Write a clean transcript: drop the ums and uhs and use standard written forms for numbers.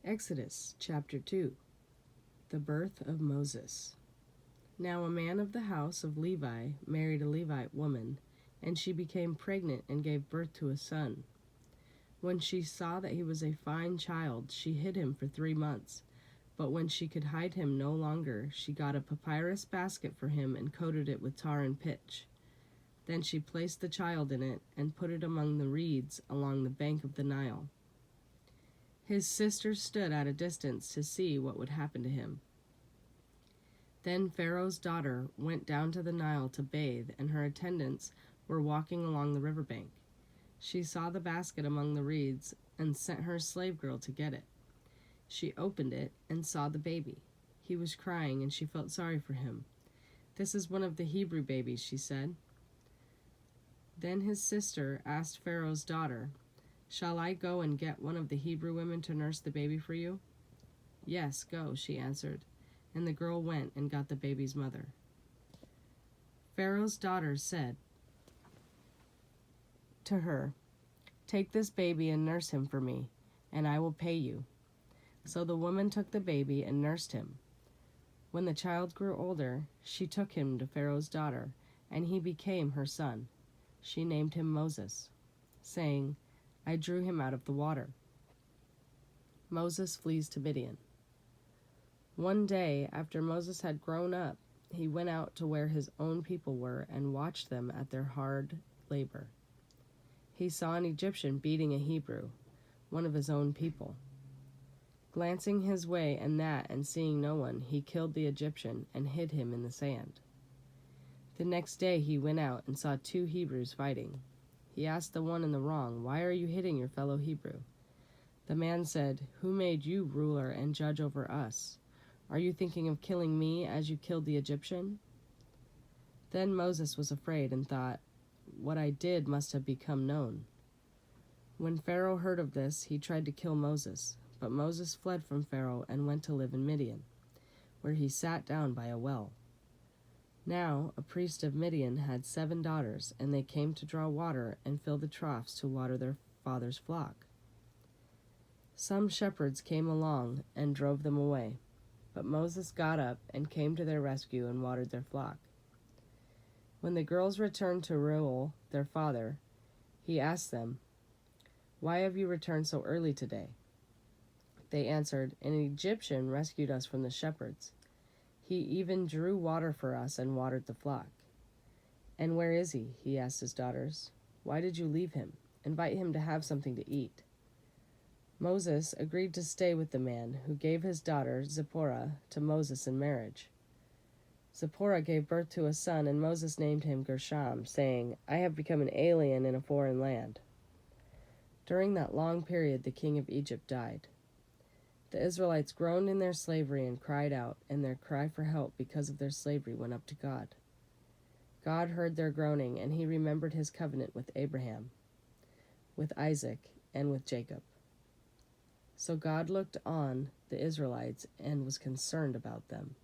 Exodus chapter 2. The birth of Moses. Now a man of the house of Levi married a Levite woman, and she became pregnant and gave birth to a son. When she saw that he was a fine child, she hid him for 3 months. But when she could hide him no longer, she got a papyrus basket for him and coated it with tar and pitch. Then she placed the child in it and put it among the reeds along the bank of the Nile. His sisters stood at a distance to see what would happen to him. Then Pharaoh's daughter went down to the Nile to bathe, and her attendants were walking along the riverbank. She saw the basket among the reeds and sent her slave girl to get it. She opened it and saw the baby. He was crying, and she felt sorry for him. "This is one of the Hebrew babies," she said. Then his sister asked Pharaoh's daughter, "Shall I go and get one of the Hebrew women to nurse the baby for you?" "Yes, go," she answered, and the girl went and got the baby's mother. Pharaoh's daughter said to her, "Take this baby and nurse him for me, and I will pay you." So the woman took the baby and nursed him. When the child grew older, she took him to Pharaoh's daughter, and he became her son. She named him Moses, saying, "I drew him out of the water." Moses flees to Midian. One day, after Moses had grown up, he went out to where his own people were and watched them at their hard labor. He saw an Egyptian beating a Hebrew, one of his own people. Glancing his way and seeing no one, he killed the Egyptian and hid him in the sand. The next day he went out and saw 2 Hebrews fighting. He asked the one in the wrong, "Why are you hitting your fellow Hebrew?" The man said, "Who made you ruler and judge over us? Are you thinking of killing me as you killed the Egyptian?" Then Moses was afraid and thought, "What I did must have become known." When Pharaoh heard of this, he tried to kill Moses, but Moses fled from Pharaoh and went to live in Midian, where he sat down by a well. Now a priest of Midian had 7 daughters, and they came to draw water and fill the troughs to water their father's flock. Some shepherds came along and drove them away, but Moses got up and came to their rescue and watered their flock. When the girls returned to Reuel, their father, he asked them, "Why have you returned so early today?" They answered, "An Egyptian rescued us from the shepherds. He even drew water for us and watered the flock." "And where is he?" he asked his daughters. "Why did you leave him? Invite him to have something to eat." Moses agreed to stay with the man, who gave his daughter Zipporah to Moses in marriage. Zipporah gave birth to a son, and Moses named him Gershom, saying, "I have become an alien in a foreign land." During that long period, the king of Egypt died. The Israelites groaned in their slavery and cried out, and their cry for help because of their slavery went up to God. God heard their groaning, and he remembered his covenant with Abraham, with Isaac, and with Jacob. So God looked on the Israelites and was concerned about them.